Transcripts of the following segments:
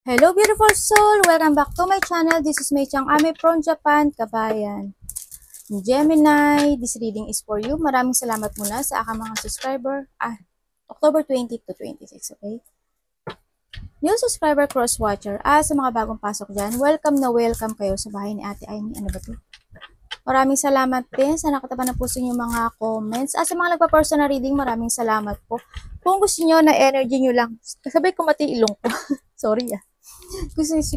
Hello beautiful soul! Welcome back to my channel. This is Mei Chang Ame from Japan, kabayan. Gemini, this reading is for you. Maraming salamat muna sa aking mga subscriber. October 20 to 26, okay? New subscriber, cross-watcher. Sa mga bagong pasok dyan, welcome na welcome kayo sa bahay ni Ate Aimee. Ano ba to? Maraming salamat din sa nakatapan na po sa inyong mga comments. Sa mga nagpa-personal reading, maraming salamat po. Kung gusto nyo na energy nyo lang, sabay ko mati ilong ko. Sorry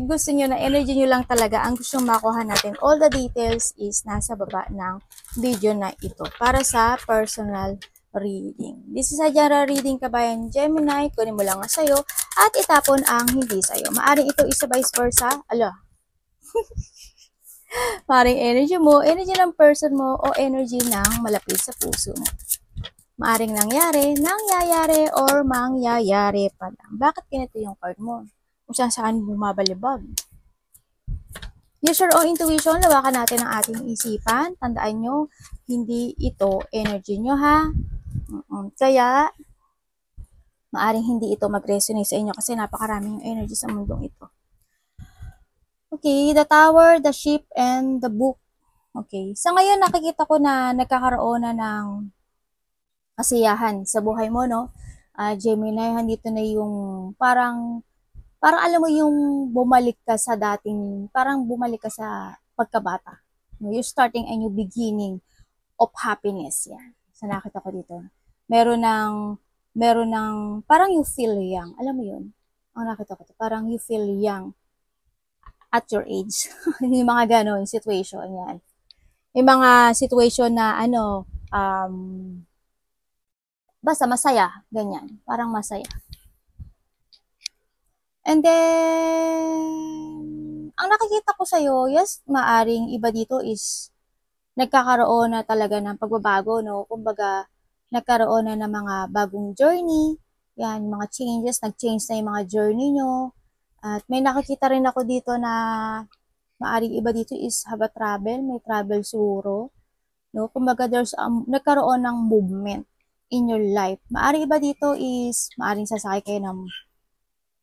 gusto nyo na energy nyo lang talaga ang gustong makuha natin. All the details is nasa baba ng video na ito para sa personal reading. This is a general reading, kabayan Gemini. Kunin mo lang sa'yo at itapon ang hindi sa'yo. Maaring ito isa vice versa. Maaring energy mo, energy ng person mo, o energy ng malapit sa puso mo. Maaring nangyayari, or mangyayari pa lang. Bakit ganito yung card mo? Kung saan bumabalibag. Use your own intuition, lawakan natin ang ating isipan. Tandaan nyo, hindi ito energy nyo, ha? Kaya, maaring hindi ito mag-resonate sa inyo kasi napakaraming yung energy sa mundong ito. Okay, the tower, the ship, and the book. Okay, sa ngayon nakikita ko na nagkakaroon na ng kasiyahan sa buhay mo, no? Gemini, handito na yung parang alam mo yung bumalik ka sa dating, parang bumalik ka sa pagkabata. You're starting a new beginning of happiness. Yan. Sa nakita ko dito. Meron ng, parang you feel young. Alam mo yun? Ang nakita ko dito, parang you feel young at your age. Yung mga ganon situation. Yan. Yung mga situation na basta masaya. Ganyan. Parang masaya. And then, ang nakikita ko sa'yo, yes, maaring iba dito is nagkakaroon na talaga ng pagbabago, no? Kumbaga, nagkaroon na ng mga bagong journey, yan, mga changes, nag-change na yung mga journey nyo. At may nakikita rin ako dito na maaring iba dito is have a travel, may travel siguro, no? Kumbaga, nagkaroon ng movement in your life. Maaring iba dito is, maaring sasakay kayo ng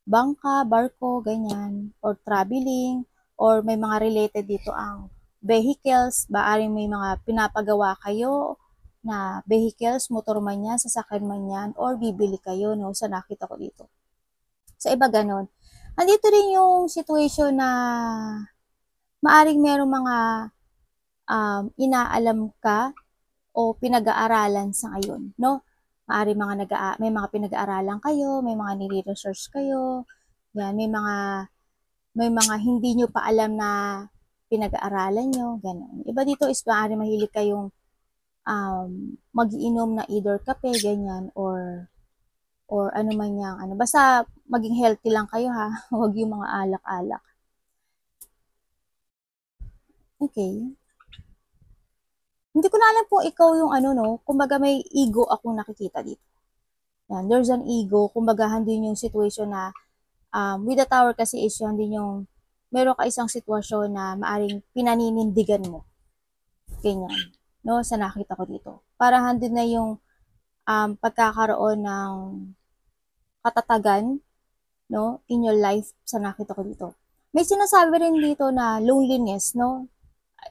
bangka, barko, ganyan, or traveling, or may mga related dito ang vehicles, maaring may mga pinapagawa kayo na vehicles, motor man yan, sasakyan man yan, or bibili kayo, no, sa nakita ko dito. Sa iba ganon. Andito rin yung situation na maaring merong mga inaalam ka o pinag-aaralan sa ngayon, no? Maaari may mga pinag-aaralan kayo, may mga nire-research kayo, yan, may mga hindi nyo pa alam na pinag-aaralan nyo, gano'n. Iba dito is maaari mahilig kayong mag-iinom na either kape, ganyan, or ano man yang, basta maging healthy lang kayo, ha, huwag yung mga alak-alak. Okay. Hindi ko na alam kung ikaw yung no, kumbaga may ego akong nakikita dito. Yan, there's an ego, kumbaga handin yung situation na, with the tower kasi is handin yung, meron ka isang sitwasyon na maaring pinaninindigan mo. Ganyan, no, sa nakita ko dito. Para handin na yung pagkakaroon ng katatagan, no, in your life sa nakita ko dito. May sinasabi rin dito na loneliness, no,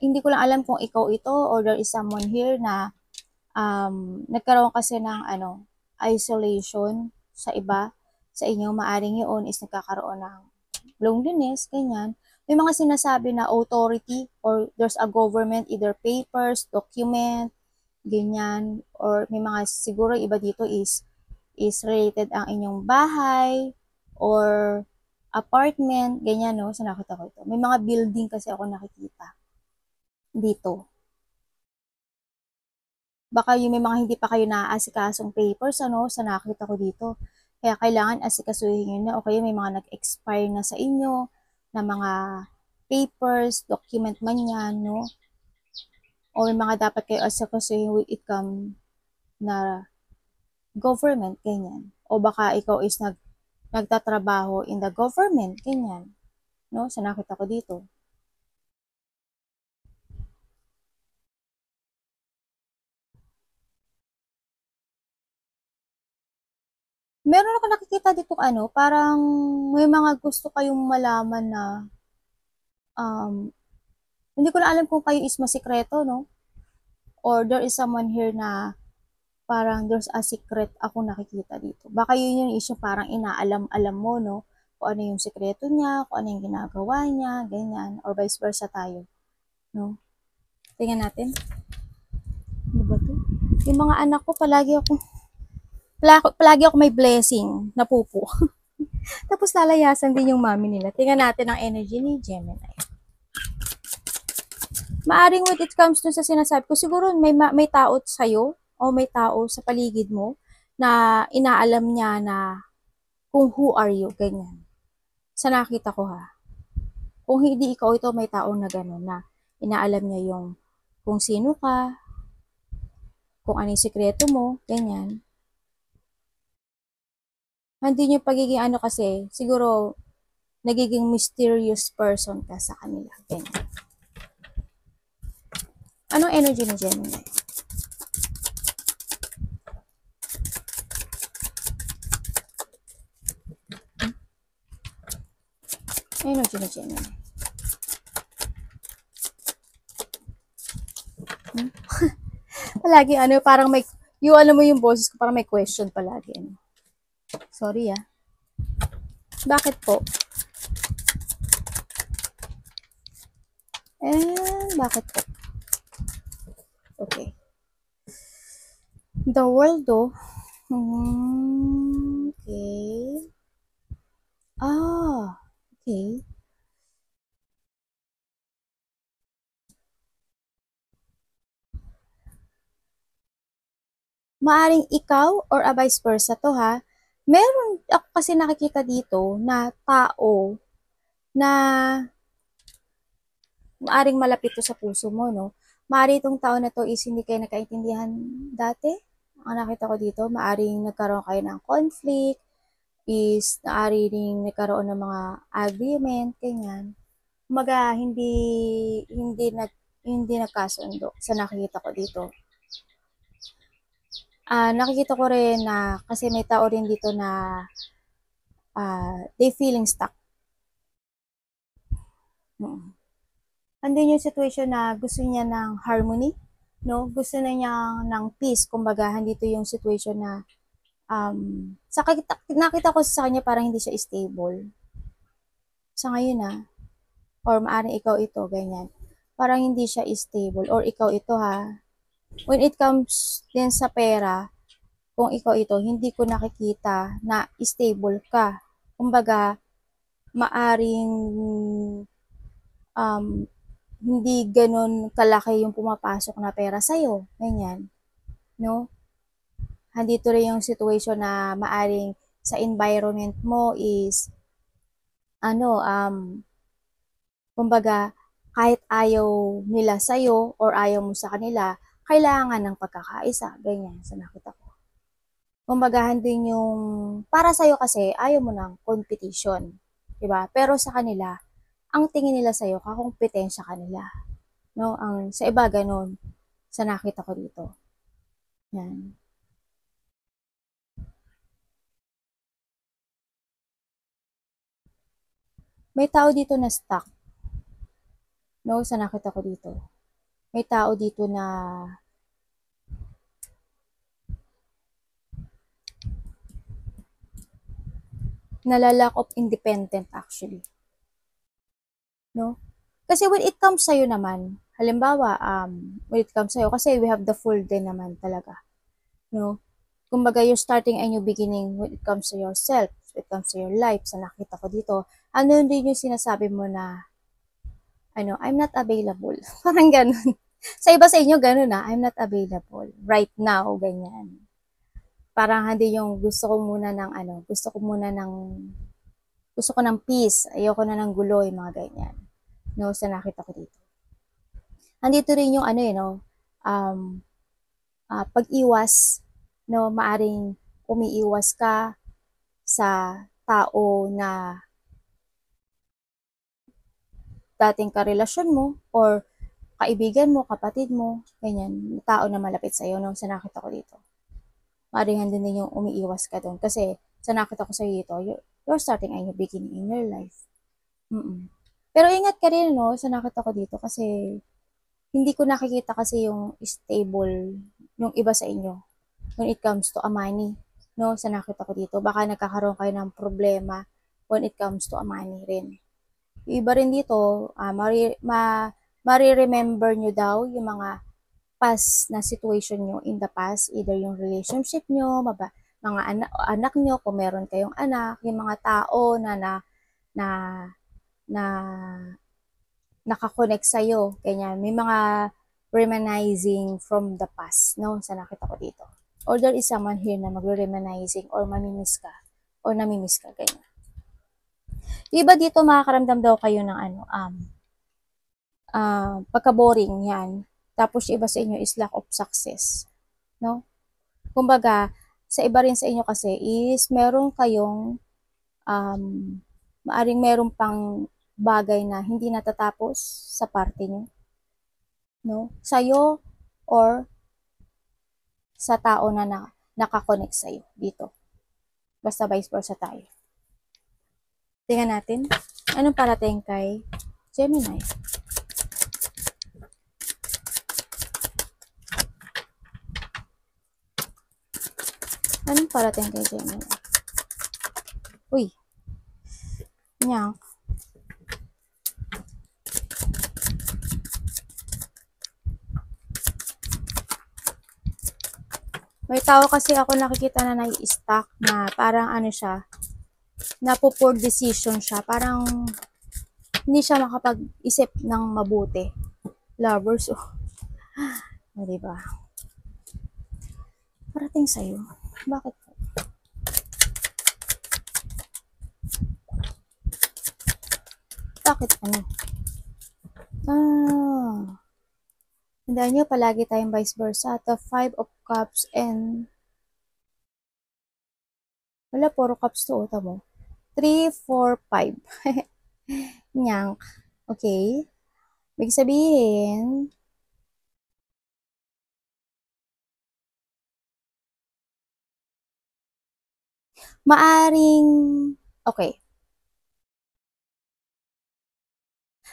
hindi ko lang alam kung ikaw ito or there is someone here na nagkaroon kasi ng isolation sa iba, sa inyo, maaring yun is nagkakaroon ng loneliness, ganyan. May mga sinasabi na authority or there's a government, either papers, document, ganyan, or may mga siguro iba dito is related ang inyong bahay or apartment, ganyan, no, sa nakita ko ito. May mga building kasi ako nakikita dito. Baka yung may mga hindi pa kayo naaasikasong papers, sa nakita ko dito. Kaya kailangan asikasuhin nyo na, o kaya may mga nag-expire na sa inyo, na mga papers, document man yan, no? O may mga dapat kayo asikasuhin with income na government, ganyan. O baka ikaw is nagtatrabaho in the government, ganyan. No? Sa nakita ko dito. Meron ako nakikita dito parang may mga gusto kayong malaman na hindi ko na alam kung kayo is masikreto, no? Or there is someone here na parang there's a secret ako nakikita dito. Baka yun yung issue, parang inaalam-alam mo, no? Kung ano yung sikreto niya, kung ano yung ginagawa niya, ganyan. Or vice versa tayo, no? Tingnan natin. Ano ba to? Yung mga anak ko, palagi ako may blessing na pupo. Tapos lalayasan din yung mami nila. Tingnan natin ang energy ni Gemini. Maaring when it comes to sa sinasabi ko, siguro may tao sa'yo o may tao sa paligid mo na inaalam niya na kung who are you, ganyan. Sa nakita ko ha. Kung hindi ikaw ito, may tao na gano'n na inaalam niya yung kung sino ka, kung ano yung sikreto mo, ganyan. Hindi yung pagiging kasi, siguro nagiging mysterious person ka sa kanila, ganyan. Anong energy ni Gemini? Energy ni Gemini. Palagi parang may, yung mo yung boses ko, parang may question palagi. Sorry Bakit po? Bakit po? Okay. The world okay. Okay. Maaring ikaw or vice versa to ha. Meron ako kasi nakikita dito na tao na maaring malapit to sa puso mo, no? Maaring itong tao na to is hindi kayo nakaintindihan dati. Ang nakita ko dito, maaring nagkaroon kayo ng conflict, is maaring nagkaroon ng mga agreement, ganyan. Kumaga, hindi nagkasundo sa nakikita ko dito. Nakikita ko rin na kasi may tao rin dito na they feeling stuck. Andun yung situation na gusto niya ng harmony, no? Gusto na niya ng peace. Kumbaga, dito yung situation na nakita ko sa kanya parang hindi siya stable. Sa ngayon or maaaring ikaw ito, ganyan. Parang hindi siya stable or ikaw ito ha. When it comes din sa pera, kung ikaw ito, hindi ko nakikita na stable ka. Kumbaga, maaring hindi ganun kalaki yung pumapasok na pera sa'yo. Ganyan. No? Handito rin yung situation na maaring sa environment mo is kumbaga, kahit ayaw nila sa'yo or ayaw mo sa kanila, kailangan ng pagkakaisa. Ganyan, sa nakita ko. Kumbaga, din yung, para sa'yo kasi, ayaw mo ng competition. Diba? Pero sa kanila, ang tingin nila sa'yo, kakumpetensya kanila. No? Sa iba, ganun. Sa nakita ko dito. Yan. May tao dito na stuck. No, sa nakita ko dito. May tao dito na nalalack of independent actually. No? Kasi when it comes sa'yo naman, halimbawa, when it comes sa'yo, kasi we have the full day naman talaga. No? Kumbaga, you're starting a new beginning when it comes to yourself, when it comes to your life, sa nakita ko dito. Ano din yung sinasabi mo na, I'm not available. Parang ganun. Sa iba sa inyo, ganun I'm not available. Right now, ganyan. Parang hindi yung gusto ko ng peace. Ayoko na ng gulo, yung mga ganyan. No, sa nakita ko dito. Andito rin yung pag-iwas, no, maaring umiiwas ka sa tao na dating karelasyon mo or kaibigan mo, kapatid mo, ganyan, tao na malapit sa iyo, no, sa nakita ko dito. Maaring din yung umiiwas ka doon kasi Sa nakita ko sa dito, you're starting a new beginning in your life. Pero ingat ka rin, no, sa nakita ko dito kasi hindi ko nakikita kasi yung stable yung iba sa inyo when it comes to a money, no, sa nakita ko dito. Baka nagkakaroon kayo ng problema when it comes to a money rin. Yung iba rin dito, mari-remember nyo daw yung mga past na situation nyo in the past, either yung relationship nyo, mga anak nyo, kung meron kayong anak, yung mga tao na na nakakonect sa'yo, ganyan. May mga reminiscing from the past, no? Sa nakita ko dito. Or there is someone here na magre-reminiscing or mamimiss ka or namimiss ka, ganyan. Iba dito makakaramdam daw kayo ng pagka-boring yan. Tapos iba sa inyo is lack of success, no? Kumbaga, sa iba rin sa inyo kasi is meron kayong maaring meron pang bagay na hindi natatapos sa parte nyo, no? Sa'yo or sa tao na nakakonect sa'yo dito. Basta vice versa tayo. Tingnan natin. Anong parating kay Gemini? Anong parating kay Gemini? Uy. Nyak. May tao kasi ako nakikita na nai-stuck na parang ano siya, napo-poor decision siya. Parang hindi siya makapag-isip ng mabuti. Lovers, oh. Diba? Parating sa'yo. Bakit? Bakit ano? Tandaan nyo, palagi tayong vice versa. The 5 of Cups and wala, 4 cups to, tamo. 3, 4, 5. Nyank. Okay. Ibig sabihin, maaring, okay.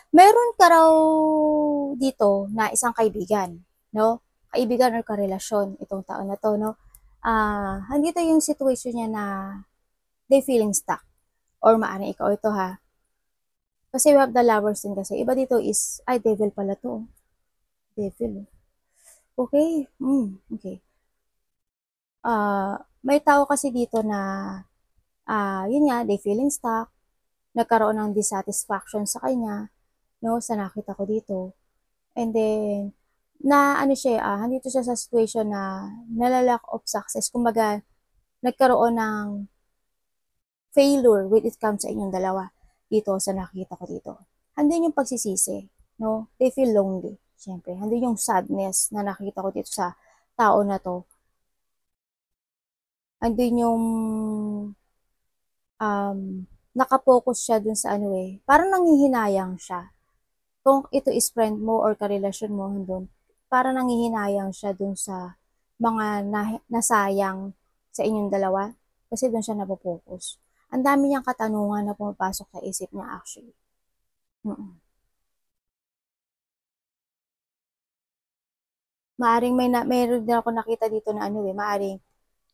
Meron ka raw dito na isang kaibigan, no? Kaibigan or karelasyon itong taon na to, no? Andito yung situation niya na they feeling stuck. Or maaring ikaw ito, ha? Kasi we have the lovers din kasi. Iba dito is, ay, devil pala to. Devil. Okay. Okay. May tao kasi dito na, yun nga, they feeling stuck. Nagkaroon ng dissatisfaction sa kanya, no, sa nakita ko dito. And then, ano siya, nandito siya sa situation na nalalack of success. Kumbaga, nagkaroon ng failure when it comes sa inyong dalawa dito sa nakita ko dito. Handun yung pagsisisi, no? They feel lonely, syempre. Handun yung sadness na nakita ko dito sa tao na to. Handun yung nakapokus siya dun sa ano parang nanghihinayang siya. Kung ito is friend mo or karelasyon mo doon, para nanghihinayang siya dun sa mga nasayang sa inyong dalawa kasi doon siya napopokus. Ang dami niyang katanungan na pumapasok sa isip niya actually. Maaring mayroon din ako nakita dito na maaring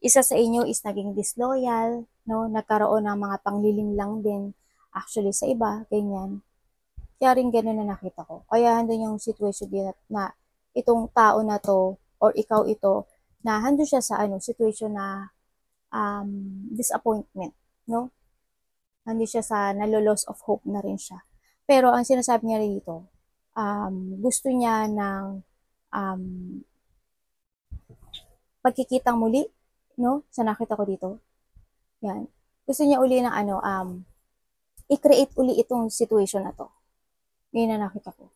isa sa inyo is naging disloyal, no? Nagkaroon ng mga pangliling lang din actually sa iba, ganyan. Kaya rin ganun na nakita ko. Kaya handun yung situation din na itong tao na to or ikaw ito na handun siya sa situation na disappointment, no? Handun siya sa nalo-loss of hope na rin siya. Pero ang sinasabi niya dito, gusto niya ng pagkikitang muli, no? Sa nakita ko dito. Yan. Gusto niya uli ng i-create uli itong situation na to. Ngayon na nakita ko.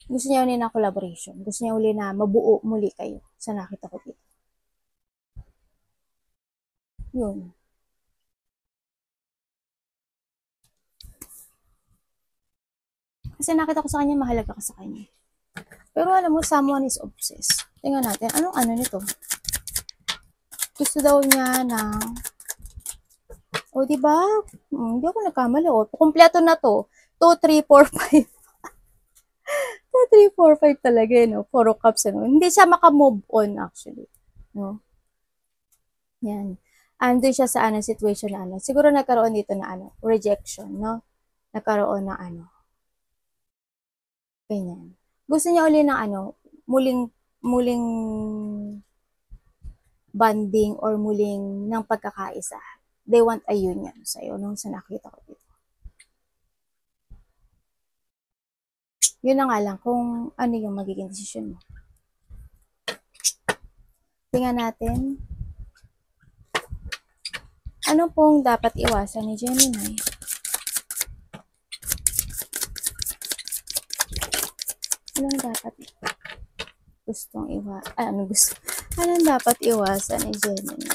Gusto niya uli na collaboration. Gusto niya uli na mabuo muli kayo sa nakita ko dito. Yun. Kasi nakita ko sa kanya, mahalaga ka sa kanya. Pero alam mo, someone is obsessed. Tingnan natin, anong nito? Gusto daw niya ng O, di ba? Hindi ako nagkamali. O, kumpleto na to. 2, 3, 4, 5. 2, 3, 4, 5 talaga, no? Puro cups, ano? Hindi siya makamove on, actually. No? Yan. Andun siya sa ano, situation na ano. Siguro nagkaroon dito na ano, rejection, no? Nagkaroon ng ano, ganyan. Gusto niya uli ng ano, muling bonding or muling ng pagkakaisa. They want a union sa'yo nung sa nakita ko dito. Yun na nga lang kung ano yung magiging desisyon mo. Tingnan natin. Ano pong dapat iwasan ni Gemini? Anong dapat gustong ano gusto? Anong dapat iwasan ni Gemini?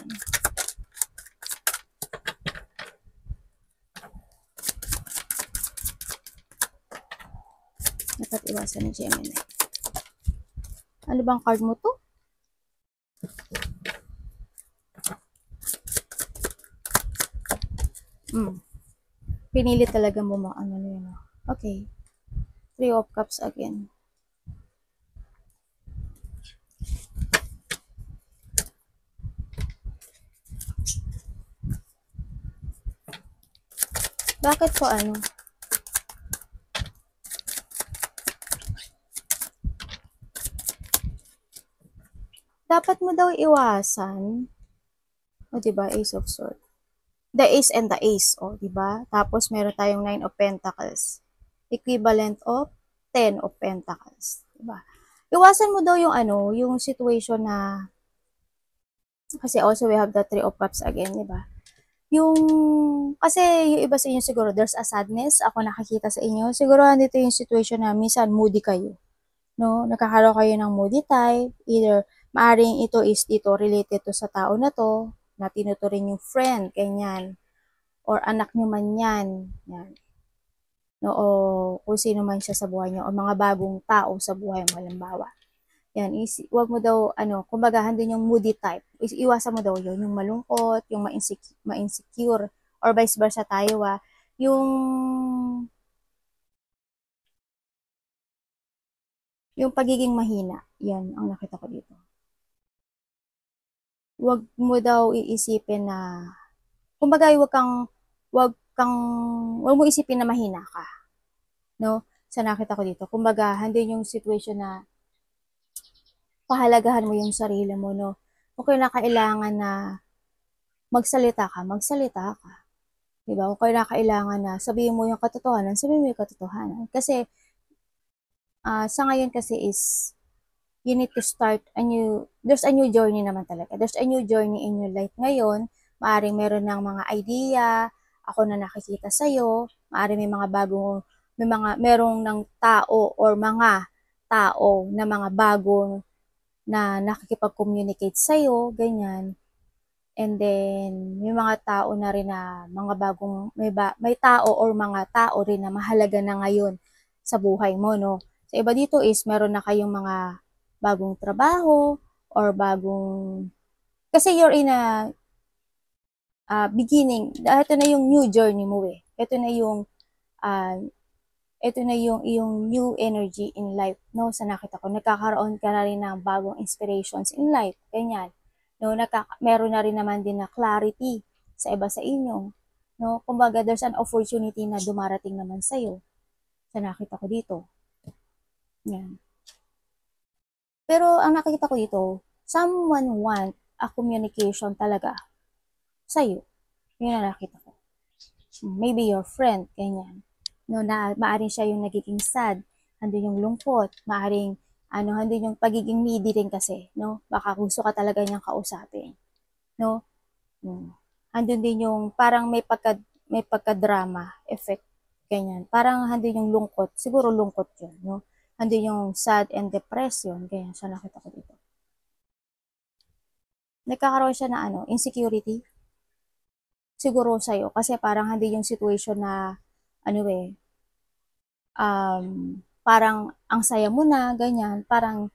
Dapat iwasan ni Gemini. Ano bang card mo to? Pinili talaga mo ano yun. Okay. 3 of Cups again. Bakit po ano? Dapat mo daw iwasan. O, diba? Ace of Swords. The Ace and the Ace. O, diba? Tapos, meron tayong 9 of Pentacles. Equivalent of 10 of Pentacles. Diba? Iwasan mo daw yung ano, yung situation na, kasi also we have the 3 of Cups again, diba? Kasi yung iba sa inyo siguro, there's a sadness, ako nakakita sa inyo. Siguro, andito yung situation na minsan moody kayo. No? Nakakaroon kayo ng moody type. Either, maaring ito is dito related to sa tao na to, na tinuturing yung friend, ganyan. Or anak nyo man yan. Yan. No, o kung sino man siya sa buhay nyo, o mga bagong tao sa buhay mo, halimbawa. Yan, wag mo daw, ano, kumbaga, din yung moody type. Iwasan mo daw yun, yung malungkot, yung ma-insecure, or vice versa tayo, yung pagiging mahina. Yan, ang nakita ko dito. Wag mo daw iisipin na, kumbaga, wag mo isipin na mahina ka. No? Sa nakita ko dito. Kumbaga, handin yung situation na pahalagahan mo yung sarili mo, no? Kung kailangan na magsalita ka, magsalita ka. Diba? Kung kailangan na sabihin mo yung katotohanan, sabihin mo yung katotohanan. Kasi, sa ngayon kasi is, you need to start there's a new journey naman talaga. There's a new journey in your life ngayon. Maaring meron ng mga idea, ako na nakikita sa'yo, maaring merong ng tao or mga tao na mga bago na nakikipag-communicate sa'yo, ganyan. And then, may mga tao na rin na mga bagong, may tao or mga tao rin na mahalaga na ngayon sa buhay mo, no? Sa iba dito is, meron na kayong mga bagong trabaho or kasi you're in a beginning. Ito na yung new journey mo eh. Ito na yung iyong new energy in life, no? Sa nakita ko, nagkakaroon ka na rin ng bagong inspirations in life, ganyan. No, meron na rin naman din na clarity sa iba sa inyo. No, kumbaga there's an opportunity na dumarating naman sa iyo. Sa nakita ko dito. Yan. Pero ang nakikita ko dito, someone want a communication talaga sa iyo. Yun ang nakita ko. Maybe your friend, ganyan. No, na maaring siya yung nagiging sad, andun yung lungkot, maaring andun yung pagiging needy rin kasi, no? Baka gusto ka talaga niyang kausapin, no? Andun din yung parang may pagka-drama effect, ganyan. Parang andun yung lungkot, siguro lungkot yun, no? Andun yung sad and depression, ganyan, siya nakita ko dito. Nagkakaroon siya na insecurity, siguro sa'yo, kasi parang hindi yung situation na, parang ang saya mo na, ganyan, parang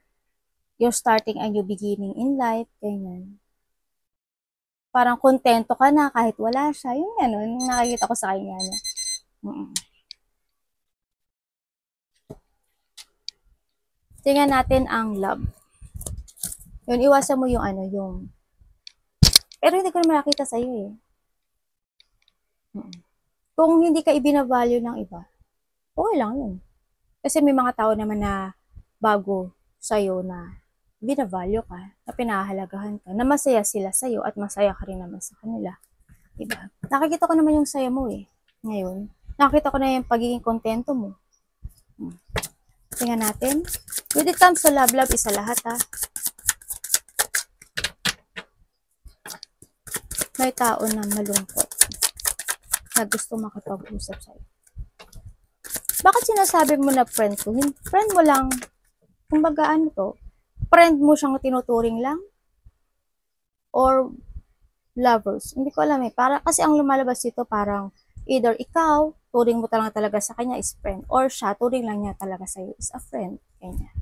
you're starting a new beginning in life, ganyan. Parang kontento ka na kahit wala siya. Yung gano'n, yung nakikita ko sa kanya. No? Tingnan natin ang love. Yun, iwasan mo yung ano, yung... Pero hindi ko na makita sa'yo eh. Kung hindi ka ibinavalue ng iba, okay lang yun. Kasi may mga tao naman na bago sa'yo na binavalue ka, na pinahahalagahan ka, na masaya sila sa'yo at masaya ka rin naman sa kanila. Diba? Nakikita ko naman yung saya mo eh. Ngayon, nakikita ko na yung pagiging kontento mo. Tingnan natin. When it comes to love, love isa lahat ha. May tao na malungkot na gusto makipag-usap sa'yo. Bakit sinasabi mo na friend ko? Friend mo lang, kumbaga ano to, friend mo siyang tinuturing lang? Or lovers? Hindi ko alam eh. Para, kasi ang lumalabas dito parang either ikaw, turing mo talaga sa kanya is friend, or siya, turing lang niya talaga sa'yo is a friend. Kanya.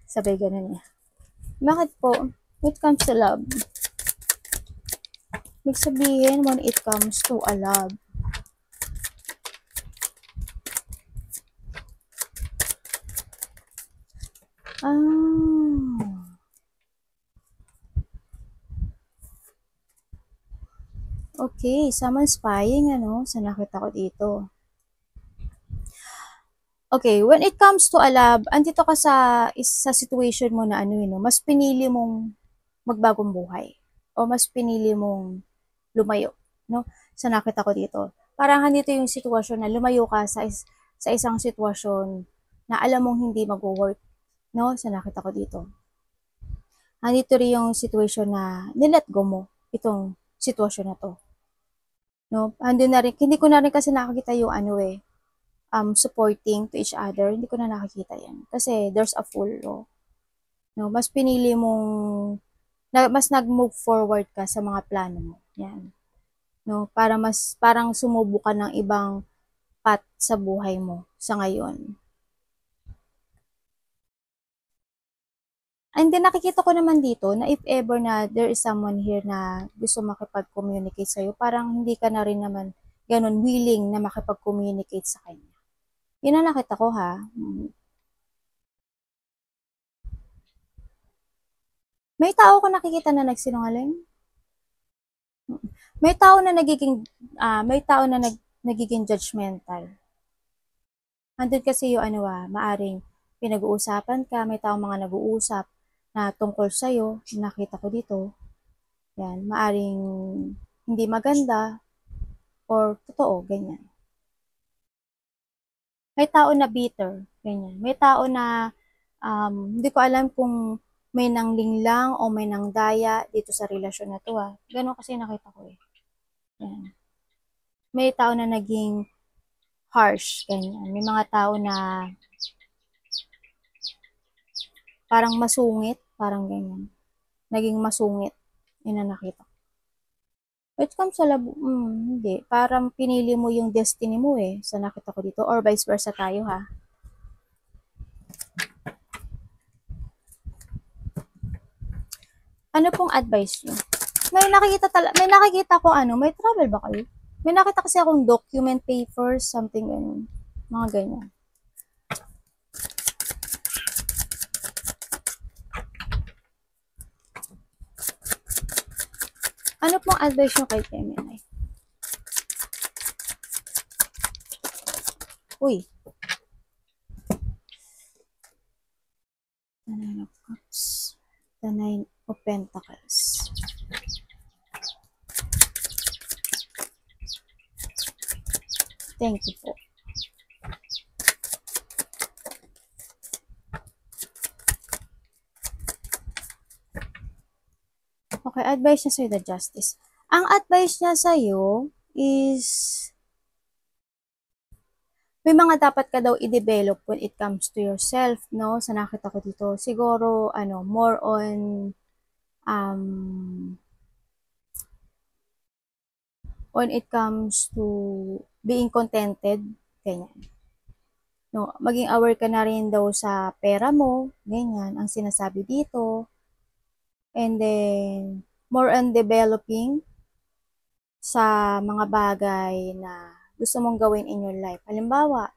Sabay ganun niya. Bakit po? When it comes to love, ibig sabihin, when it comes to a love, okay, someone spying, ano, sa nakita ko dito. Okay, when it comes to a love, andito ka sa situation mo na ano yun, no, mas pinili mong magbagong buhay o mas pinili mong lumayo, no? Sa nakita ko dito. Parang andito yung sitwasyon na lumayo ka sa isang sitwasyon na alam mong hindi mag-work, no? Sa nakita ko dito. Andito rin yung situation na nilet go mo itong sitwasyon na to. No? Andun na rin, hindi ko na rin kasi nakakita yung ano eh, supporting to each other, hindi ko na nakikita yan. Kasi there's a full law. No, mas pinili mong, mas nag-move forward ka sa mga plano mo. Yan. No, parang sumubo ka ng ibang path sa buhay mo sa ngayon. And then nakikita ko naman dito na if ever na there is someone here na gusto makipag-communicate sa'yo, parang hindi ka na rin naman ganun willing na makipag-communicate sa kanya. Yun ang nakita ko ha. May tao ko nakikita na nagsinungaling? May tao na nagiging judgmental. Andun kasi yung ano maaring pinag-uusapan ka, may taong mga nag-uusap na tungkol sa'yo, nakita ko dito. Yan, maaring hindi maganda or totoo, ganyan. May tao na bitter, ganyan. May tao na hindi ko alam kung may nanglinglang o may nangdaya dito sa relasyon na to Ganon kasi nakita ko eh. Yan. May tao na naging harsh, ganyan. May mga tao na parang masungit, parang ganyan. Naging masungit. Yun ang nakita. When it comes sa labo, hindi. Parang pinili mo yung destiny mo eh, sa nakita ko dito. Or vice versa tayo ha. Ano pong advice nyo? May nakikita ko ano, may travel ba kayo? May nakita kasi akong document papers, something ganun. Mga ganyan. Ano pong advice nyo kay Gemini? Uy. The Nine of Cups. The Nine of Pentacles. Thank you po. Okay, advice niya sa'yo, the Justice. Ang advice niya sa'yo is may mga dapat ka daw i-develop when it comes to yourself, no? Sa nakita ko dito. Siguro, more on when it comes to being contented, ganyan. No, maging aware ka na rin daw sa pera mo, ganyan, ang sinasabi dito. And then, more on developing sa mga bagay na gusto mong gawin in your life. Halimbawa,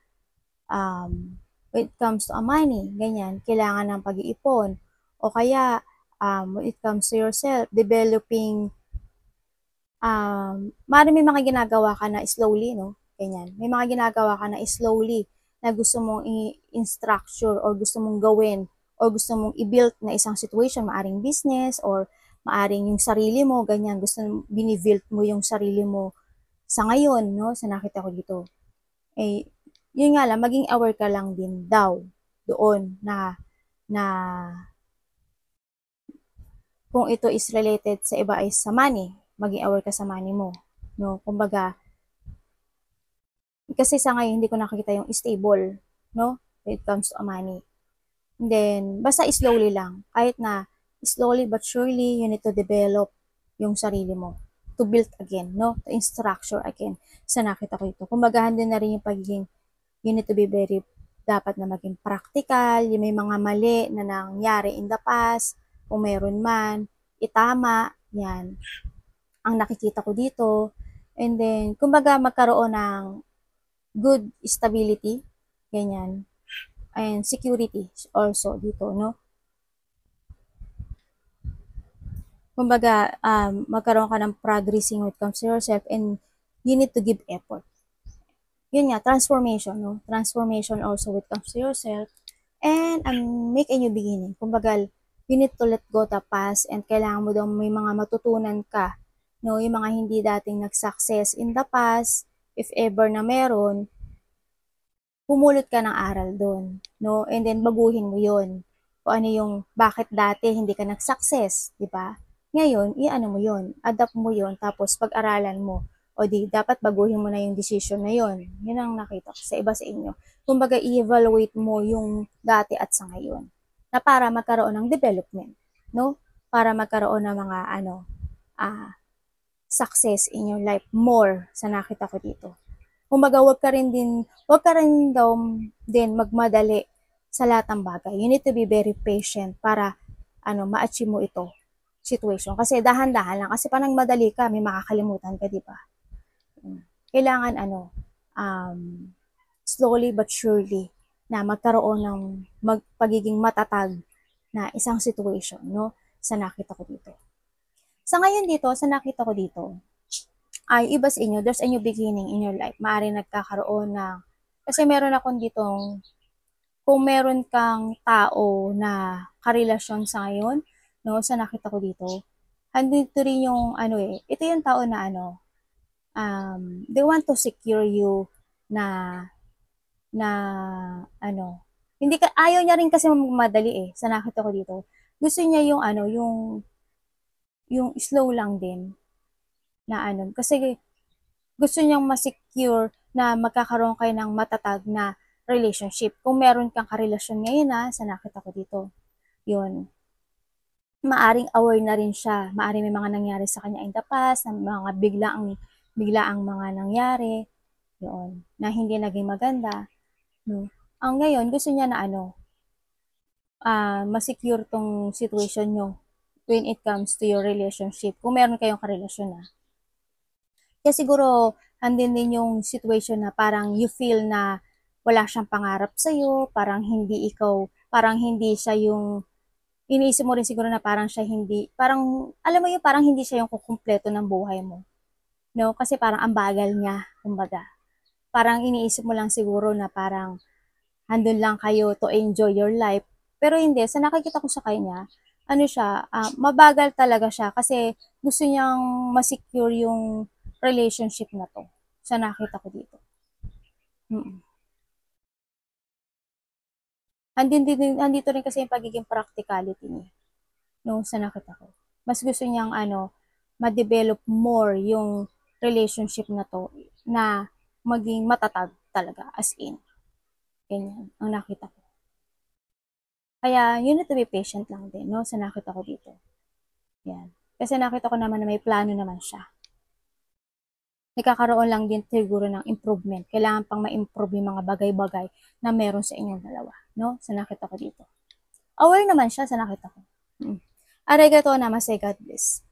when it comes to money, ganyan, kailangan ng pag-iipon. O kaya, when it comes to yourself, developing, may mga ginagawa ka na slowly, no? Ganyan. May mga ginagawa ka na slowly na gusto mong i-structure or gusto mong gawin or gusto mong i-build na isang situation, maaring business or maaring yung sarili mo, ganyan, gusto mong bini-build mo yung sarili mo sa ngayon, no? Sa nakita ko dito. Eh, yun nga lang, maging aware ka lang din daw doon na kung ito is related sa iba ay sa money, maging aware ka sa money mo. No? Kumbaga, kasi sa ngayon hindi ko nakikita yung stable, no? When it comes to money. And then, basta slowly lang. Kahit na slowly but surely, you need to develop yung sarili mo. To build again, no? To structure again. Sa nakita ko ito. Kumbaga, handun na rin yung pagiging, you need to be very, dapat na maging practical, yung may mga mali na nangyari in the past, kung meron man, itama, yan. Ang nakikita ko dito. And then, kumbaga, magkaroon ng good stability, ganyan, and security also dito, no? Kumbaga, magkaroon ka ng progressing when it comes to yourself and you need to give effort. Yun nga, transformation, no? Transformation also when it comes to yourself and make a new beginning. Kumbaga, you need to let go the past and kailangan mo daw may mga matutunan ka, no? Yung mga hindi dating nag-success in the past, if ever na meron, pumulot ka ng aral doon, no? And then baguhin mo 'yon. Kung ano yung bakit dati hindi ka nag-success, 'di ba? Ngayon, i-ano mo 'yon, adapt mo 'yon tapos pag-aralan mo. O di dapat baguhin mo na yung decision na 'yon. 'Yun ang nakita ko sa iba sa inyo. Kumbaga i-evaluate mo yung dati at sa ngayon na para magkaroon ng development, no? Para magkaroon ng mga success in your life more sa nakita ko dito. Kumbaga, wag ka rin daw din magmadali sa lahat ng bagay. You need to be very patient para ma-achieve mo ito situation. Kasi dahan-dahan lang. Kasi parang madali ka, may makakalimutan ka, di ba? Kailangan slowly but surely na magkaroon ng pagiging matatag na isang situation, no? Sa nakita ko dito. Sa ngayon dito, sa nakita ko dito, ay iba sa inyo, there's a new beginning in your life. Maaari nagkakaroon ng, kasi meron akong ditong, kung meron kang tao na karelasyon sa ngayon, no, sa nakita ko dito, andito rin yung, ito yung tao na they want to secure you na, na, hindi ka, ayaw niya rin kasi magmadali sa nakita ko dito. Gusto niya yung, yung slow lang din, na kasi gusto niyang ma-secure na magkakaroon kayo ng matatag na relationship. Kung meron kang karelasyon ngayon sa nakita ko dito, yun, maaring aware na rin siya. Maaring may mga nangyari sa kanya in the past, na mga biglaang mga nangyari, yun, na hindi naging maganda. No? Ang ngayon, gusto niya na ma-secure tong situation nyo when it comes to your relationship. Kung meron kayong karelasyon kaya siguro, andin din yung situation na parang you feel na wala siyang pangarap sa'yo, parang hindi siya yung, iniisip mo rin siguro na parang siya hindi, parang, alam mo yung parang hindi siya yung kukumpleto ng buhay mo. No? Kasi parang ang bagal niya, kumbaga. Parang iniisip mo lang siguro na parang handun lang kayo to enjoy your life. Pero hindi, sa nakikita ko sa kanya, mabagal talaga siya kasi gusto niyang ma-secure yung relationship na to. Sa nakita ko dito. Andito rin kasi yung pagiging practicality niya. No, sa nakita ko. Mas gusto niyang ma-develop more yung relationship na to na maging matatag talaga as in. Ganyan ang nakita ko. Kaya you need to be patient lang din, no, sa nakita ko dito. Yan. Kasi nakita ko naman na may plano naman siya. nagkakaroon lang din siguro ng improvement. Kailangan pang ma-improve yung mga bagay-bagay na meron sa inyong dalawa, no? Sa nakita ko dito. Aware naman siya sa nakita ko. Arigatou namaste, God bless.